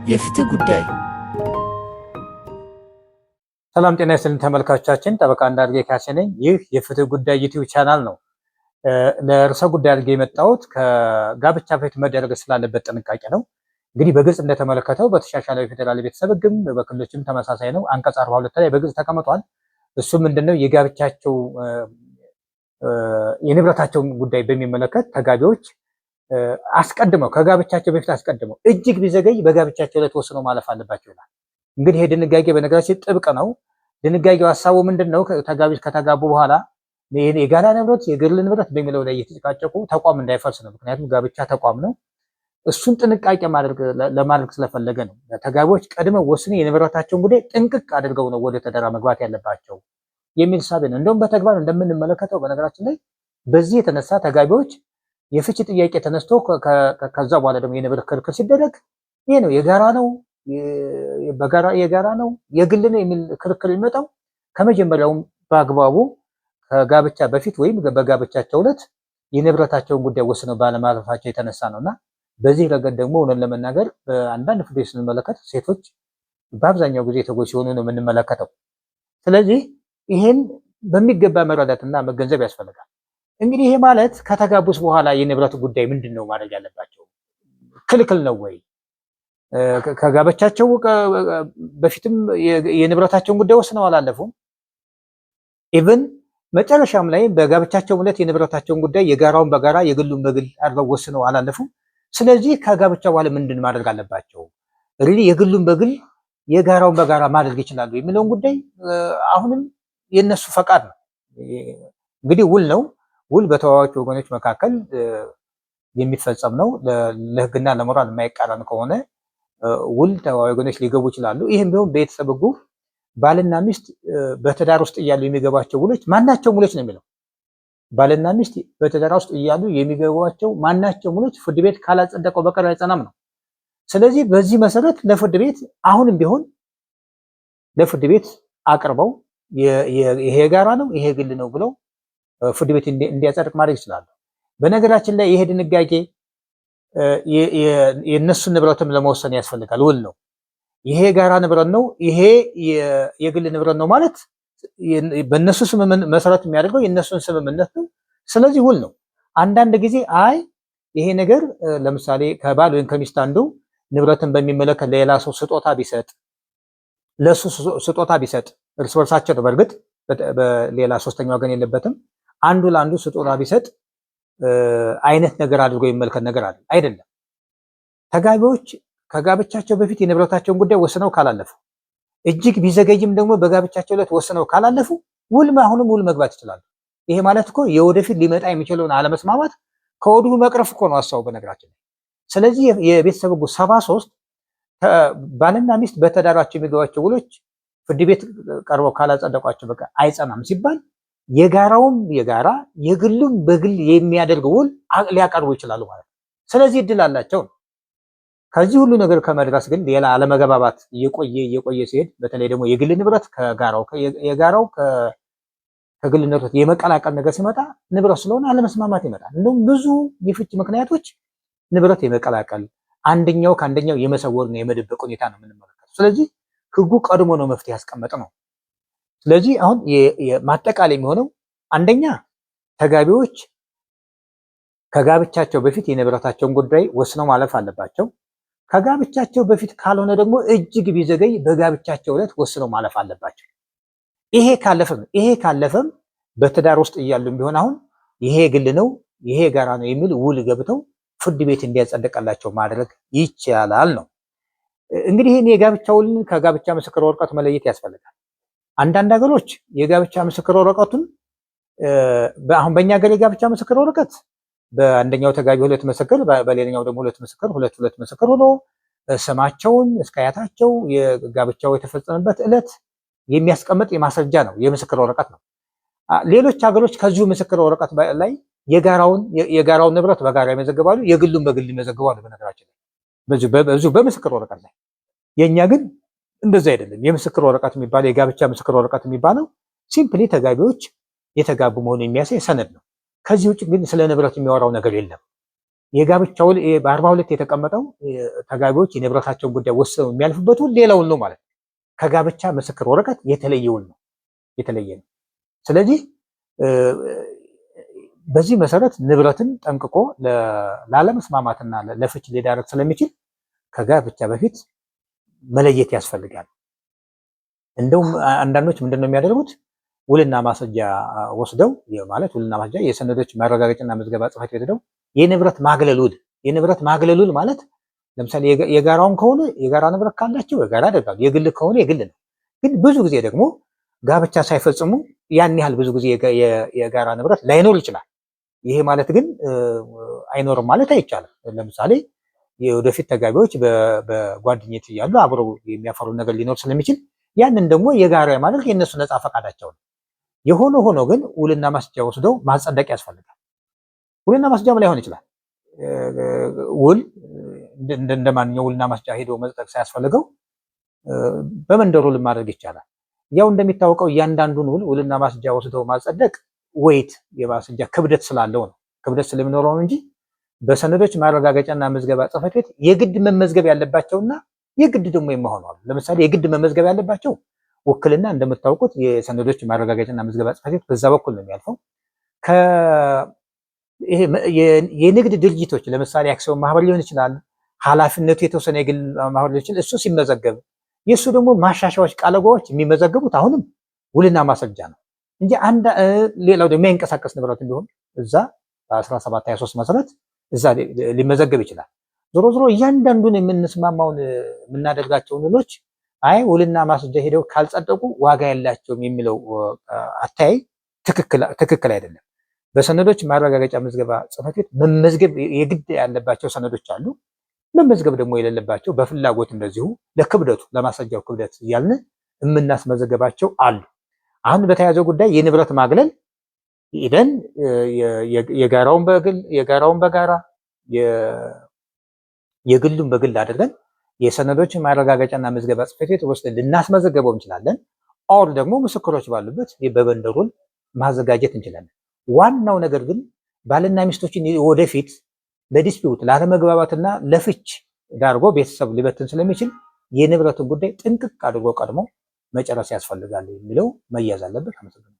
የፍትህ ጉዳይ። ሰላም ጤና ይስጥልን ተመልካቾቻችን፣ ጠበቃ እንዳርጌ ካሴ ነኝ። ይህ የፍትህ ጉዳይ ዩቲዩብ ቻናል ነው። ለርዕሰ ጉዳይ አድርጌ የመጣሁት ከጋብቻ በፊት መደረግ ስላለበት ጥንቃቄ ነው። እንግዲህ በግልጽ እንደተመለከተው በተሻሻለው የፌዴራል ቤተሰብ ሕግም በክልሎችም ተመሳሳይ ነው። አንቀጽ 42 ላይ በግልጽ ተቀምጧል። እሱ ምንድነው? የጋብቻቸው የንብረታቸውን ጉዳይ በሚመለከት ተጋቢዎች አስቀድመው ከጋብቻቸው በፊት አስቀድመው እጅግ ቢዘገይ በጋብቻቸው ላይ ተወስኖ ማለፍ አለባቸው ይላል። እንግዲህ ይሄ ድንጋጌ በነገራችን ጥብቅ ነው። ድንጋጌው ሀሳቡ ምንድነው? ተጋቢዎች ከተጋቡ በኋላ የጋራ ንብረት የግል ንብረት በሚለው ላይ እየተጨቃጨቁ ተቋም እንዳይፈርስ ነው። ምክንያቱም ጋብቻ ተቋም ነው። እሱን ጥንቃቄ ለማድረግ ስለፈለገ ነው። ተጋቢዎች ቀድመው ወስነው የንብረታቸውን ጉዳይ ጥንቅቅ አድርገው ነው ወደ ትዳር መግባት ያለባቸው የሚል ሳቤ ነው። እንደውም በተግባር እንደምንመለከተው በነገራችን ላይ በዚህ የተነሳ ተጋቢዎች የፍቺ ጥያቄ ተነስቶ ከዛ በኋላ ደግሞ የንብረት ክርክር ሲደረግ ይሄ ነው የጋራ ነው የጋራ ነው የግል ነው የሚል ክርክር የሚመጣው ከመጀመሪያውም በአግባቡ ከጋብቻ በፊት ወይም በጋብቻቸው ዕለት የንብረታቸውን ጉዳይ ወስነው ባለማለፋቸው የተነሳ ነውና በዚህ ረገድ ደግሞ እውነት ለመናገር በአንዳንድ ፍርድ ቤት ስንመለከት ሴቶች በአብዛኛው ጊዜ ተጎጂ ሲሆኑ ነው የምንመለከተው። ስለዚህ ይሄን በሚገባ መረዳትና መገንዘብ ያስፈልጋል። እንግዲህ ይሄ ማለት ከተጋቡስ በኋላ የንብረት ጉዳይ ምንድን ነው ማድረግ ያለባቸው? ክልክል ነው ወይ? ከጋብቻቸው በፊትም የንብረታቸውን ጉዳይ ወስነው አላለፉም። ኢቭን መጨረሻም ላይ በጋብቻቸው ዕለት የንብረታቸውን ጉዳይ የጋራውን በጋራ የግሉን በግል አድርገው ወስነው አላለፉም። ስለዚህ ከጋብቻ በኋላ ምንድን ማድረግ አለባቸው? ሪሊ የግሉን በግል የጋራውን በጋራ ማድረግ ይችላሉ የሚለውን ጉዳይ አሁንም የነሱ ፈቃድ ነው። እንግዲህ ውል ነው። ውል በተዋዋጭ ወገኖች መካከል የሚፈጸም ነው። ለሕግና ለሞራል የማይቃረን ከሆነ ውል ተዋዋጭ ወገኖች ሊገቡ ይችላሉ። ይህም ቢሆን በቤተሰብ ሕጉ ባልና ሚስት በትዳር ውስጥ እያሉ የሚገባቸው ውሎች ማናቸውም ውሎች ነው የሚለው። ባልና ሚስት በትዳር ውስጥ እያሉ የሚገባቸው ማናቸውም ውሎች ፍርድ ቤት ካላጸደቀው በቀር አይጸናም ነው። ስለዚህ በዚህ መሰረት ለፍርድ ቤት አሁንም ቢሆን ለፍርድ ቤት አቅርበው ይሄ የጋራ ነው ይሄ ግል ነው ብለው ፍርድ ቤት እንዲያጸድቅ ማድረግ ይችላሉ። በነገራችን ላይ ይሄ ድንጋጌ የእነሱን ንብረትም ለመወሰን ያስፈልጋል። ውል ነው። ይሄ የጋራ ንብረት ነው ይሄ የግል ንብረት ነው ማለት በእነሱ ስምምነት መሰረት የሚያደርገው የእነሱን ስምምነት ነው። ስለዚህ ውል ነው። አንዳንድ ጊዜ ይሄ ነገር ለምሳሌ ከባል ወይም ከሚስት አንዱ ንብረትን በሚመለከት ለሌላ ሰው ስጦታ ቢሰጥ ለሱ ስጦታ ቢሰጥ እርስ በርሳቸው ነው። በእርግጥ በሌላ ሶስተኛ ወገን የለበትም። አንዱ ለአንዱ ስጦታ ቢሰጥ አይነት ነገር አድርጎ የሚመለከት ነገር አይደለም። ተጋቢዎች ከጋብቻቸው በፊት የንብረታቸውን ጉዳይ ወስነው ካላለፉ እጅግ ቢዘገይም ደግሞ በጋብቻቸው ዕለት ወስነው ካላለፉ አሁንም ውል መግባት ይችላሉ። ይሄ ማለት እኮ የወደፊት ሊመጣ የሚችለውን አለመስማማት ከወዲሁ መቅረፍ እኮ ነው ሀሳቡ በነገራችን ላይ። ስለዚህ የቤተሰብ ሕጉ 73 ባልና ሚስት በትዳራቸው የሚገባቸው ውሎች ፍርድ ቤት ቀርበው ካላጸደቋቸው በቃ አይጸናም ሲባል የጋራውም የጋራ የግሉም በግል የሚያደርግ ውል ሊያቀርቡ ይችላሉ ማለት ነው። ስለዚህ እድል አላቸው። ከዚህ ሁሉ ነገር ከመድረስ ግን ሌላ አለመግባባት እየቆየ ሲሄድ በተለይ ደግሞ የግል ንብረት የጋራው ከግል ንብረት የመቀላቀል ነገር ሲመጣ ንብረት ስለሆነ አለመስማማት ይመጣል። እንደውም ብዙ የፍች ምክንያቶች ንብረት የመቀላቀል አንደኛው ከአንደኛው የመሰወርና የመደበቅ ሁኔታ ነው የምንመለከተው። ስለዚህ ሕጉ ቀድሞ ነው መፍትሄ ያስቀመጠ ነው። ስለዚህ አሁን ማጠቃለያ የሚሆነው አንደኛ ተጋቢዎች ከጋብቻቸው በፊት የንብረታቸውን ጉዳይ ወስነው ማለፍ አለባቸው። ከጋብቻቸው በፊት ካልሆነ ደግሞ እጅግ ቢዘገይ በጋብቻቸው ዕለት ወስነው ማለፍ አለባቸው። ይሄ ካለፈም በትዳር ውስጥ እያሉም ቢሆን አሁን ይሄ ግል ነው ይሄ ጋራ ነው የሚል ውል ገብተው ፍርድ ቤት እንዲያጸድቅላቸው ማድረግ ይቻላል ነው። እንግዲህ ይህን የጋብቻ ውልን ከጋብቻ ምስክር ወረቀት መለየት ያስፈልጋል። አንዳንድ ሀገሮች የጋብቻ ምስክር ወረቀቱን አሁን በእኛ ሀገር የጋብቻ ምስክር ወረቀት በአንደኛው ተጋቢ ሁለት ምስክር በሌላኛው ደግሞ ሁለት ምስክር ሆኖ ስማቸውን እስከ አያታቸው የጋብቻው የተፈጸመበት ዕለት የሚያስቀምጥ የማስረጃ ነው፣ የምስክር ወረቀት ነው። ሌሎች ሀገሮች ከዚሁ ምስክር ወረቀት ላይ የጋራውን ንብረት በጋራ ይመዘግባሉ፣ የግሉን በግል ይመዘግባሉ። በነገራችን ላይ በዚሁ በምስክር ወረቀት ላይ የኛ ግን እንደዛ አይደለም። የምስክር ወረቀት የሚባለው የጋብቻ ምስክር ወረቀት የሚባለው ሲምፕሊ ተጋቢዎች የተጋቡ መሆኑን የሚያሳይ ሰነድ ነው። ከዚህ ውጭ ግን ስለ ንብረት የሚያወራው ነገር የለም። የጋብቻ ውል በ42 የተቀመጠው ተጋቢዎች የንብረታቸውን ጉዳይ ወስነው የሚያልፉበት ውል ሌላ ውል ነው ማለት ነው። ከጋብቻ ምስክር ወረቀት የተለየ ውል ነው፣ የተለየ ነው። ስለዚህ በዚህ መሰረት ንብረትን ጠንቅቆ ላለመስማማትና ለፍች ሊዳረግ ስለሚችል ከጋብቻ በፊት መለየት ያስፈልጋል። እንደውም አንዳንዶች ምንድነው የሚያደርጉት? ውልና ማስረጃ ወስደው ማለት ውልና ማስረጃ የሰነዶች ማረጋገጫና ምዝገባ ጽሕፈት ቤት ሄደው የንብረት ማግለል ውል ማለት ለምሳሌ የጋራውን ከሆነ የጋራ ንብረት ካላቸው የጋራ ያደርጋሉ፣ የግል ከሆነ የግል ነው። ግን ብዙ ጊዜ ደግሞ ጋብቻ ሳይፈጽሙ ያን ያህል ብዙ ጊዜ የጋራ ንብረት ላይኖር ይችላል። ይሄ ማለት ግን አይኖርም ማለት አይቻልም። ለምሳሌ የወደፊት ተጋቢዎች በጓደኝነት እያሉ አብረው የሚያፈሩ ነገር ሊኖር ስለሚችል ያንን ደግሞ የጋራ ማለት የነሱ ነፃ ፈቃዳቸው ነው። የሆነ ሆኖ ግን ውልና ማስረጃ ወስደው ማጸደቅ ያስፈልጋል። ውልና ማስረጃም ላይሆን ይችላል። ውል እንደማንኛው ውልና ማስረጃ ሄዶ መጽደቅ ሳያስፈልገው በመንደር ውል ማድረግ ይቻላል። ያው እንደሚታወቀው እያንዳንዱን ውልና ማስረጃ ወስደው ማጸደቅ ወይት የማስረጃ ክብደት ስላለው ነው። ክብደት ስለሚኖረው እንጂ በሰነዶች ማረጋገጫና ምዝገባ ጽሕፈት ቤት የግድ መመዝገብ ያለባቸውና የግድ ደግሞ የማይሆኑ አሉ። ለምሳሌ የግድ መመዝገብ ያለባቸው ውክልና እንደምታውቁት የሰነዶች ማረጋገጫና ምዝገባ ጽሕፈት ቤት በዛ በኩል ነው የሚያልፈው። የንግድ ድርጅቶች ለምሳሌ አክሲዮን ማህበር ሊሆን ይችላል፣ ኃላፊነቱ የተወሰነ የግል ማህበር ሊሆን ይችላል። እሱ ሲመዘገብ የእሱ ደግሞ ማሻሻያዎች፣ ቃለጓዎች የሚመዘገቡት አሁንም ውልና ማስረጃ ነው እንጂ ሌላው ደግሞ የሚንቀሳቀስ ንብረት ቢሆን እዛ በ1723 መሰረት እዛ ሊመዘገብ ይችላል። ዞሮ ዞሮ እያንዳንዱን የምንስማማውን የምናደርጋቸውን ውሎች ውልና ማስረጃ ሄደው ካልጸደቁ ዋጋ ያላቸውም የሚለው አታይ ትክክል አይደለም። በሰነዶች ማረጋገጫ ምዝገባ ጽሕፈት ቤት መመዝገብ የግድ ያለባቸው ሰነዶች አሉ። መመዝገብ ደግሞ የሌለባቸው በፍላጎት እንደዚሁ ለክብደቱ ለማስረጃው ክብደት እያልን የምናስመዘገባቸው አሉ። አሁን በተያያዘው ጉዳይ የንብረት ማግለል ኢደን የጋራውን በጋራ የግሉን በግል አድርገን የሰነዶች ማረጋገጫና ምዝገባ ጽሕፈት ቤት ወስደን ልናስመዘገበው እንችላለን። ኦር ደግሞ ምስክሮች ባሉበት በመንደር ውል ማዘጋጀት እንችላለን። ዋናው ነገር ግን ባልና ሚስቶችን ወደፊት ለዲስፒዩት ላለመግባባትና ለፍች ዳርጎ ቤተሰብ ሊበትን ስለሚችል የንብረቱን ጉዳይ ጥንቅቅ አድርጎ ቀድሞ መጨረስ ያስፈልጋል የሚለው መያዝ አለበት። አመሰግናለሁ።